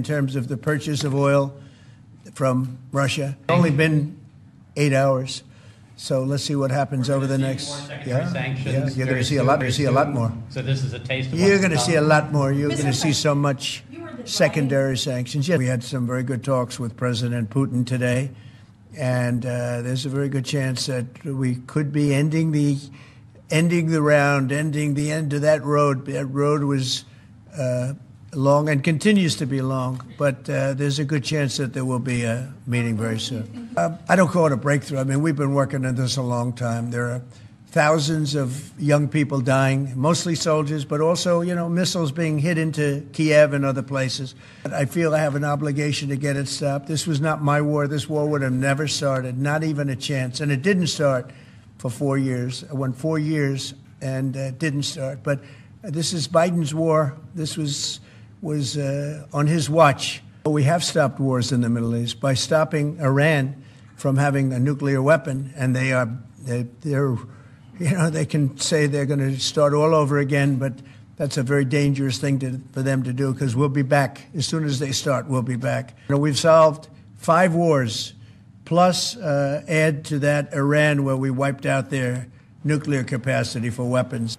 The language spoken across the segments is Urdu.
in terms of the purchase of oil from Russia. It's only been 8 hours. So let's see what happens over the next. You're going to see a lot. You're going to see a lot more. So this is a taste of. You're going to see a lot more. You're going to see so much secondary sanctions. Yeah, we had some very good talks with President Putin today, and there's a very good chance that we could be ending the end of that road. That road was long and continues to be long, but there's a good chance that there will be a meeting very soon. I don't call it a breakthrough. I mean, we've been working on this a long time. There are thousands of young people dying, mostly soldiers, but also, missiles being hit into Kiev and other places. I feel I have an obligation to get it stopped. This was not my war. This war would have never started, not even a chance. And it didn't start for 4 years. It went 4 years and didn't start. But this is Biden's war. This was on his watch. We have stopped wars in the Middle East by stopping Iran from having a nuclear weapon, and they're they can say they're going to start all over again, but that's a very dangerous thing for them to do, because we'll be back. As soon as they start, we'll be back. We've solved 5 wars, plus add to that Iran, where we wiped out their nuclear capacity for weapons.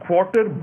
250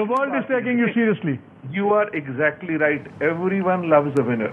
The world is taking you seriously. You are exactly right. Everyone loves a winner.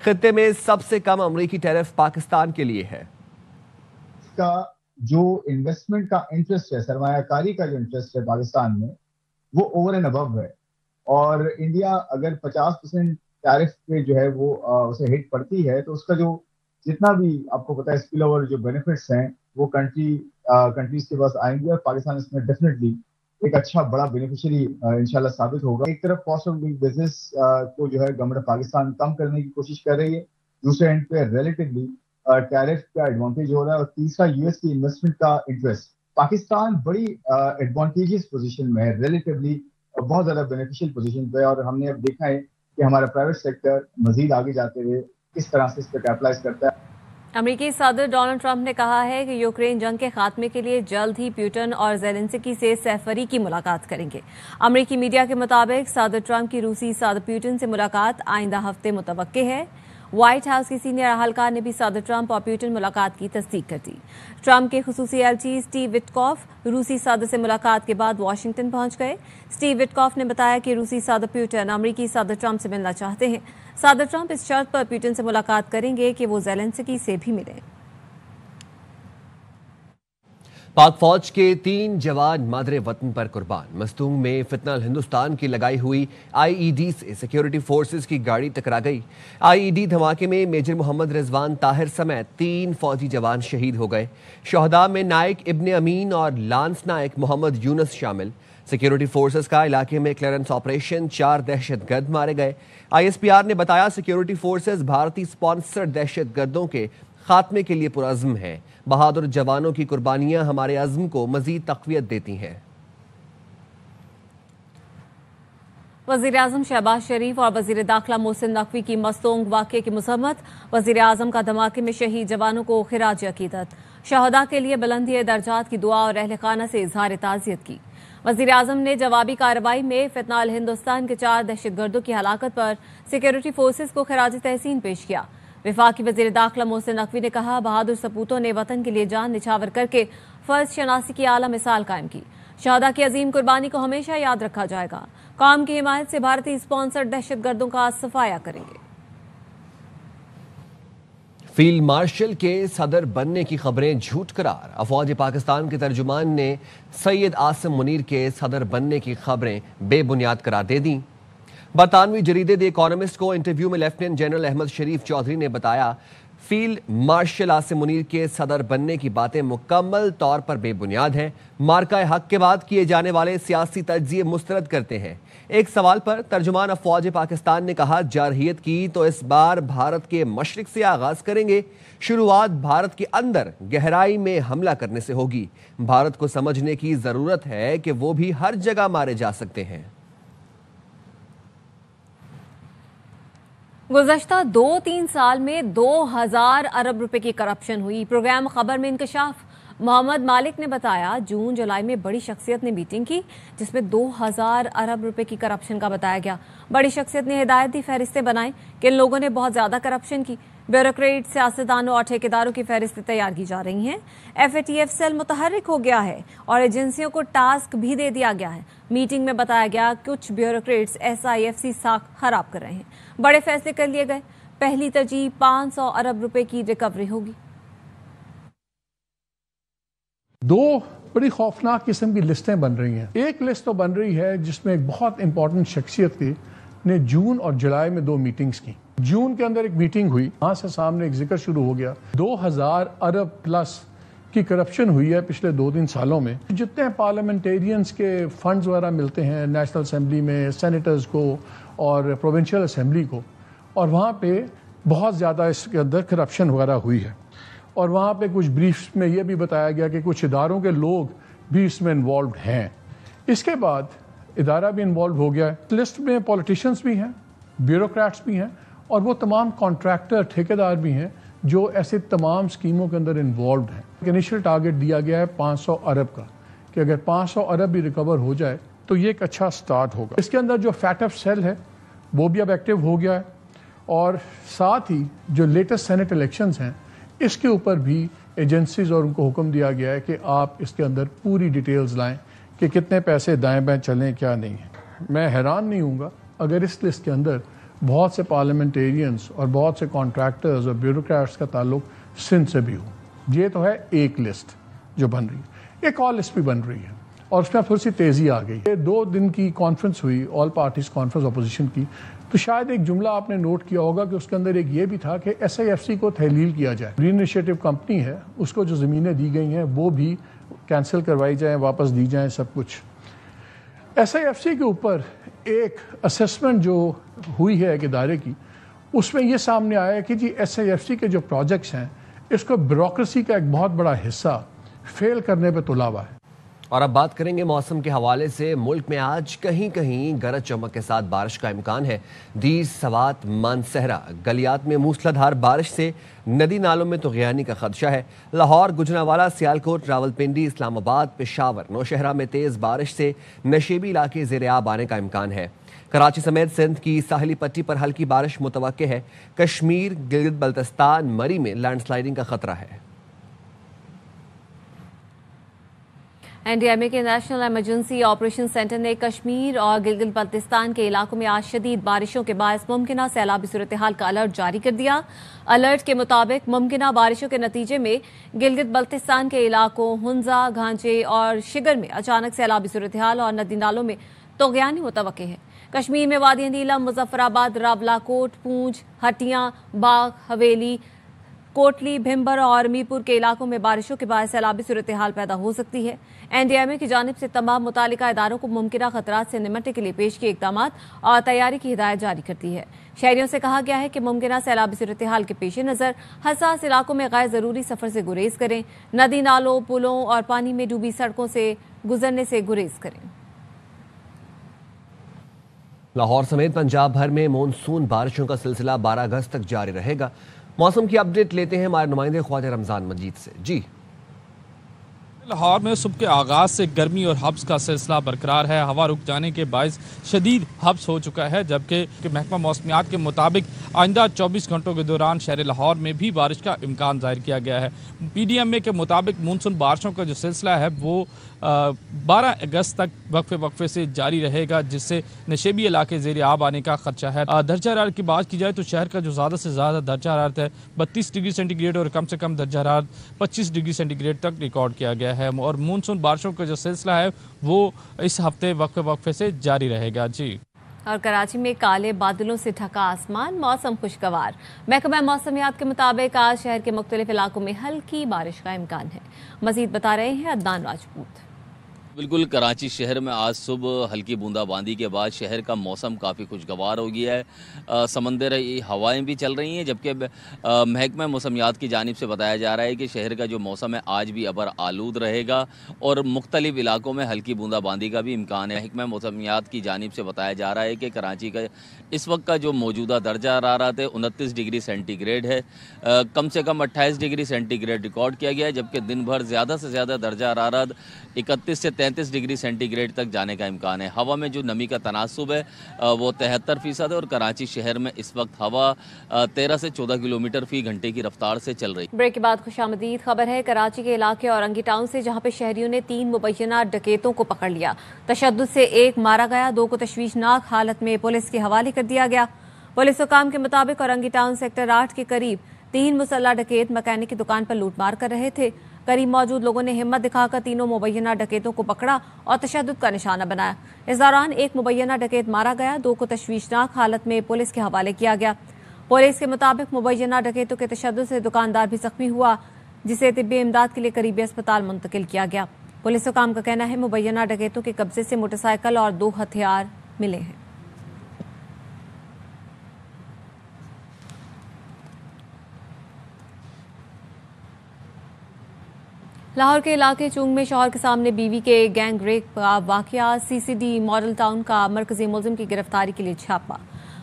خطے میں سب سے کم امریکی ٹیرف پاکستان کے لیے ہے. کا جو انویسٹمنٹ کا انٹرسٹ ہے, سرمایہ کاری کا جو انٹرسٹ ہے پاکستان میں, وہ اوور اینڈ ابو ہے. اور انڈیا اگر 50% ٹیرف پہ جو ہے وہ اسے ہٹ پڑتی ہے, تو اس کا جو جتنا بھی آپ کو پتا ہے اسپل اوور جو بینیفٹس ہیں وہ کنٹریز کے پاس آئیں گے, اور پاکستان اس میں ڈیفینیٹلی ایک اچھا بڑا بینیفیشری انشاءاللہ ثابت ہوگا. ایک طرف کاسٹ آف ڈوئنگ بزنس کو جو ہے گورنمنٹ پاکستان کم کرنے کی کوشش کر رہی ہے, دوسرے اینڈ پہ ریلیٹیولی ٹیرف کا ایڈوانٹیج ہو رہا ہے, اور تیسرا یو ایس کی انویسٹمنٹ کا انٹرسٹ. پاکستان بڑی ایڈوانٹیجز پوزیشن میں ہے, ریلیٹیولی بہت زیادہ بینیفیشیل پوزیشن پہ ہے, اور ہم نے اب دیکھا ہے کہ ہمارا پرائیویٹ سیکٹر مزید آگے جاتے ہوئے کس طرح سے اس پہ کیپٹلائز کرتا ہے. امریکی صدر ڈونلڈ ٹرمپ نے کہا ہے کہ یوکرین جنگ کے خاتمے کے لیے جلد ہی پیوٹن اور زیلنسکی سے سیفری کی ملاقات کریں گے. امریکی میڈیا کے مطابق صدر ٹرمپ کی روسی صدر پیوٹن سے ملاقات آئندہ ہفتے متوقع ہے. وائٹ ہاؤس کی سینئر اہلکار نے بھی صدر ٹرمپ اور پیوٹن ملاقات کی تصدیق کر دی. ٹرمپ کے خصوصی ایلچی اسٹیو وٹکوف روسی صدر سے ملاقات کے بعد واشنگٹن پہنچ گئے. اسٹیو وٹکوف نے بتایا کہ روسی صدر پیوٹن امریکی صدر ٹرمپ سے ملنا چاہتے ہیں. صدر ٹرمپ اس شرط پر پیوٹن سے ملاقات کریں گے کہ وہ زیلنسکی سے بھی ملیں. پاک فوج کے 3 جوان مادر وطن پر قربان. مستونگ میں فتنہ ہندوستان کی لگائی ہوئی آئی ای ڈی سے سیکیورٹی فورسز کی گاڑی ٹکرا گئی. آئی ای ڈی دھماکے میں میجر محمد رضوان طاہر سمیت 3 فوجی جوان شہید ہو گئے. شہداء میں نائک ابن امین اور لانس نائک محمد یونس شامل. سیکیورٹی فورسز کا علاقے میں کلیئرنس آپریشن, 4 دہشت گرد مارے گئے. آئی ایس پی آر نے بتایا سیکیورٹی فورسز بھارتی سپانسر دہشت گردوں کے خاتمے کے لیے پرعزم ہیں. بہادر جوانوں کی قربانیاں ہمارے عزم کو مزید تقویت دیتی ہیں. وزیر اعظم شہباز شریف اور وزیر داخلہ محسن نقوی کی مستونگ واقعے کی مذمت. وزیر اعظم کا دھماکے میں شہید جوانوں کو خراج عقیدت. شہداء کے لیے بلندی درجات کی دعا اور اہل خانہ سے اظہار تعزیت کی. وزیر اعظم نے جوابی کارروائی میں فتنہ ہندوستان کے 4 دہشت گردوں کی ہلاکت پر سیکیورٹی فورسز کو خراج تحسین پیش کیا. وفاقی وزیر داخلہ محسن نقوی نے کہا بہادر سپوتوں نے وطن کے لیے جان نچھاور کر کے فرض شناسی کی اعلیٰ مثال قائم کی. شہداء کی عظیم قربانی کو ہمیشہ یاد رکھا جائے گا. قوم کی حمایت سے بھارتی اسپانسر دہشت گردوں کا صفایا کریں گے. فیلڈ مارشل کے صدر بننے کی خبریں جھوٹ قرار. افواج پاکستان کے ترجمان نے سید عاصم منیر کے صدر بننے کی خبریں بے بنیاد قرار دے دیں. برطانوی جریدے دی اکانومسٹ کو انٹرویو میں لیفٹیننٹ جنرل احمد شریف چودھری نے بتایا فیلڈ مارشل عاصم منیر کے صدر بننے کی باتیں مکمل طور پر بے بنیاد ہیں. مارکہ حق کے بعد کیے جانے والے سیاسی تجزیے مسترد کرتے ہیں. ایک سوال پر ترجمان افواج پاکستان نے کہا جارحیت کی تو اس بار بھارت کے مشرق سے آغاز کریں گے. شروعات بھارت کے اندر گہرائی میں حملہ کرنے سے ہوگی. بھارت کو سمجھنے کی ضرورت ہے کہ وہ بھی ہر جگہ مارے جا سکتے ہیں. گزشتہ 2-3 سال میں 2000 ارب روپے کی کرپشن ہوئی. پروگرام خبر میں انکشاف. محمد مالک نے بتایا جون جولائی میں بڑی شخصیت نے میٹنگ کی جس میں 2000 ارب روپے کی کرپشن کا بتایا گیا. بڑی شخصیت نے ہدایت دی فہرستیں بنائیں کہ ان لوگوں نے بہت زیادہ کرپشن کی. بیوروکریٹ سیاستدانوں اور ٹھیکیداروں کی فہرستیں تیار کی جا رہی ہیں. FATF سیل متحرک ہو گیا ہے اور ایجنسیوں کو ٹاسک بھی دے دیا گیا ہے. میٹنگ میں بتایا گیا کچھ بیوروکریٹس SIFC ساکھ خراب کر رہے ہیں. بڑے فیصلے کر لیے گئے. پہلی ترجیح 500 ارب روپے کی ریکوری ہوگی. 2 بڑی خوفناک قسم کی لسٹیں بن رہی ہیں. ایک لسٹ تو بن رہی ہے جس میں ایک بہت امپورٹنٹ شخصیت کی نے جون اور جولائی میں 2 میٹنگز کی. جون کے اندر ایک میٹنگ ہوئی, وہاں سے سامنے ایک ذکر شروع ہو گیا 2000 ارب پلس کی کرپشن ہوئی ہے پچھلے 2-3 سالوں میں. جتنے پارلیمنٹیرینز کے فنڈز وغیرہ ملتے ہیں نیشنل اسمبلی میں, سینیٹرز کو اور پروونشل اسمبلی کو, اور وہاں پہ بہت زیادہ اس کے اندر کرپشن وغیرہ ہوئی ہے. اور وہاں پہ کچھ بریفس میں یہ بھی بتایا گیا کہ کچھ اداروں کے لوگ بھی اس میں انوالوڈ ہیں. اس کے بعد ادارہ بھی انوالو ہو گیا ہے. لسٹ میں پولیٹیشینز بھی ہیں, بیوروکریٹس بھی ہیں, اور وہ تمام کانٹریکٹر ٹھیکیدار بھی ہیں جو ایسے تمام اسکیموں کے اندر انوالوڈ ہیں. انیشل ٹارگٹ دیا گیا ہے 500 ارب کا, کہ اگر 500 ارب بھی ریکور ہو جائے تو یہ ایک اچھا سٹارٹ ہوگا. اس کے اندر جو FATF سیل ہے وہ بھی اب ایکٹیو ہو گیا ہے, اور ساتھ ہی جو لیٹسٹ سینٹ الیکشنز ہیں اس کے اوپر بھی ایجنسیز اور ان کو حکم دیا گیا ہے کہ آپ اس کے اندر پوری ڈیٹیلز لائیں کہ کتنے پیسے دائیں بائیں چلیں کیا نہیں ہیں. میں حیران نہیں ہوں گا اگر اس لسٹ کے اندر بہت سے پارلیمنٹیرینز اور بہت سے کانٹریکٹرز اور بیوروکریٹس کا تعلق سندھ سے بھی ہو۔ یہ تو ہے ایک لسٹ جو بن رہی ہے، ایک اور لسٹ بھی بن رہی ہے اور اس میں تھوڑی سی تیزی آ گئی ہے۔ 2 دن کی کانفرنس ہوئی، آل پارٹیز کانفرنس اپوزیشن کی، تو شاید ایک جملہ آپ نے نوٹ کیا ہوگا کہ اس کے اندر ایک یہ بھی تھا کہ SIFC کو تحلیل کیا جائے۔ گرین انیشیٹو کمپنی ہے، اس کو جو زمینیں دی گئی ہیں وہ بھی کینسل کروائی جائیں، واپس دی جائیں، سب کچھ۔ SIFC کے اوپر ایک اسیسمنٹ جو ہوئی ہے ایک ادارے کی، اس میں یہ سامنے آیا ہے کہ جی SIFC کے جو پروجیکٹس ہیں اس کو بیوروکریسی کا ایک بہت بڑا حصہ فیل کرنے پہ تلا ہوا ہے۔ اور اب بات کریں گے موسم کے حوالے سے۔ ملک میں آج کہیں کہیں گرج چمک کے ساتھ بارش کا امکان ہے۔ دیر سوات مانسہرہ گلیات میں موسلادھار بارش سے ندی نالوں میں طغیانی کا خدشہ ہے۔ لاہور، گجرانوالہ، سیالکوٹ، راولپنڈی، اسلام آباد، پشاور، نوشہرہ میں تیز بارش سے نشیبی علاقے زیر آب آنے کا امکان ہے۔ کراچی سمیت سندھ کی ساحلی پٹی پر ہلکی بارش متوقع ہے۔ کشمیر، گلگت بلتستان، مری میں لینڈ سلائڈنگ کا خطرہ ہے۔ NDMA کے نیشنل ایمرجنسی آپریشن سینٹر نے کشمیر اور گلگت بلتستان کے علاقوں میں آج شدید بارشوں کے باعث ممکنہ سیلابی صورتحال کا الرٹ جاری کر دیا۔ الرٹ کے مطابق ممکنہ بارشوں کے نتیجے میں گلگت بلتستان کے علاقوں ہنزا، گھانچے اور شگر میں اچانک سیلابی صورتحال اور ندی نالوں میں طغیانی متوقع ہے۔ کشمیر میں وادی نیلم، مظفرآباد، راولاکوٹ، پونچھ، ہٹیاں، باغ، حویلی، کوٹلی، بھمبر اور میرپور کے علاقوں میں بارشوں کے باعث سیلابی صورتحال پیدا ہو سکتی ہے۔ NDMA کی جانب سے تمام متعلقہ اداروں کو ممکنہ خطرات سے نمٹنے کے لیے پیش کیے اقدامات اور تیاری کی ہدایت جاری کرتی ہے۔ شہریوں سے کہا گیا ہے کہ ممکنہ سیلابی صورتحال کے پیش نظر حساس علاقوں میں غیر ضروری سفر سے گریز کریں، ندی نالوں، پلوں اور پانی میں ڈوبی سڑکوں سے گزرنے سے گریز کریں۔ لاہور سمیت پنجاب بھر میں مونسون بارشوں کا سلسلہ 12 اگست تک جاری رہے گا۔ موسم کی اپڈیٹ لیتے ہیں ہمارے نمائندے خواجہ رمضان مجید سے۔ جی، لاہور میں صبح کے آغاز سے گرمی اور حبس کا سلسلہ برقرار ہے۔ ہوا رک جانے کے باعث شدید حبس ہو چکا ہے، جبکہ محکمہ موسمیات کے مطابق آئندہ 24 گھنٹوں کے دوران شہر لاہور میں بھی بارش کا امکان ظاہر کیا گیا ہے۔ PDMA کے مطابق مونسون بارشوں کا جو سلسلہ ہے وہ 12 اگست تک وقفے سے جاری رہے گا، جس سے نشیبی علاقے زیر آب آنے کا خدشہ ہے۔ درجہ حرارت کی بات کی جائے تو شہر کا جو زیادہ سے زیادہ درجہ حرارت ہے 32 ڈگری سینٹی گریڈ اور کم سے کم درجہ حرارت 25 ڈگری سینٹی گریڈ تک ریکارڈ کیا گیا ہے، اور مونسون بارشوں کا جو سلسلہ ہے وہ اس ہفتے وقفے سے جاری رہے گا۔ جی، اور کراچی میں کالے بادلوں سے ڈھکا آسمان، موسم خوشگوار۔ محکمہ موسمیات کے مطابق آج شہر کے مختلف علاقوں میں ہلکی بارش کا امکان ہے۔ مزید بتا رہے ہیں عدنان راجپوت۔ بالکل، کراچی شہر میں آج صبح ہلکی بوندا باندی کے بعد شہر کا موسم کافی خوشگوار ہو گیا ہے۔ سمندری ہوائیں بھی چل رہی ہیں، جبکہ محکمہ موسمیات کی جانب سے بتایا جا رہا ہے کہ شہر کا جو موسم ہے آج بھی ابر آلود رہے گا اور مختلف علاقوں میں ہلکی بوندا باندی کا بھی امکان ہے۔ محکمہ موسمیات کی جانب سے بتایا جا رہا ہے کہ کراچی کا اس وقت کا جو موجودہ درجہ حرارت ہے 29 ڈگری سینٹی گریڈ ہے، کم سے کم 28 ڈگری سینٹی گریڈ ریکارڈ کیا گیا ہے، جبکہ دن بھر زیادہ سے زیادہ درجہ حرارت 31 سے 33 ڈگری سینٹی گریڈ تک جانے کا امکان ہے۔ ہوا میں جو نمی کا تناسب ہے وہ 73% ہے اور کراچی شہر میں اس وقت ہوا 13 سے 14 کلومیٹر فی گھنٹے کی رفتار سے چل رہی ہے۔ بریک کے بعد خوش آمدید خبر ہے کراچی کے علاقے اورنگی ٹاؤن سے، جہاں پہ شہریوں نے 3 مبینہ ڈکیتوں کو پکڑ لیا۔ تشدد سے 1 مارا گیا، 2 کو تشویشناک حالت میں پولیس کے حوالے کر دیا گیا۔ پولیس حکام کے مطابق اورنگی ٹاؤن سیکٹر 8 کے قریب 3 مسلح ڈکیت مکینک کی دکان پر لوٹ مار کر رہے تھے۔ قریب موجود لوگوں نے ہمت دکھا کر تینوں مبینہ ڈکیتوں کو پکڑا اور تشدد کا نشانہ بنایا۔ اس دوران 1 مبینہ ڈکیت مارا گیا، 2 کو تشویشناک حالت میں پولیس کے حوالے کیا گیا۔ پولیس کے مطابق مبینہ ڈکیتوں کے تشدد سے دکاندار بھی زخمی ہوا، جسے طبی امداد کے لیے قریبی اسپتال منتقل کیا گیا۔ پولیس حکام کا کہنا ہے مبینہ ڈکیتوں کے قبضے سے موٹر سائیکل اور 2 ہتھیار ملے ہیں۔ لاہور کے علاقے چونگ میں شوہر کے سامنے بیوی کے گینگ ریپ کا واقعہ، CCD ماڈل ٹاؤن کا مرکزی ملزم کی گرفتاری کے لیے چھاپا۔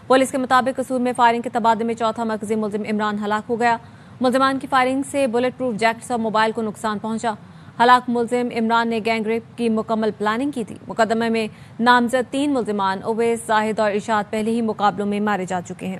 پولیس کے مطابق قصور میں فائرنگ کے تبادلے میں چوتھا مرکزی ملزم عمران ہلاک ہو گیا۔ ملزمان کی فائرنگ سے بلٹ پروف جیکٹس اور موبائل کو نقصان پہنچا۔ ہلاک ملزم عمران نے گینگ ریپ کی مکمل پلاننگ کی تھی۔ مقدمے میں نامزد 3 ملزمان اویس، زاہد اور ارشاد پہلے ہی مقابلوں میں مارے جا چکے ہیں۔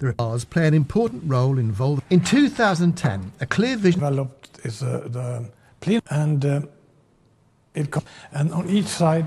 The cars play an important role involved. In 2010, a clear vision developed is the plane and and on each side.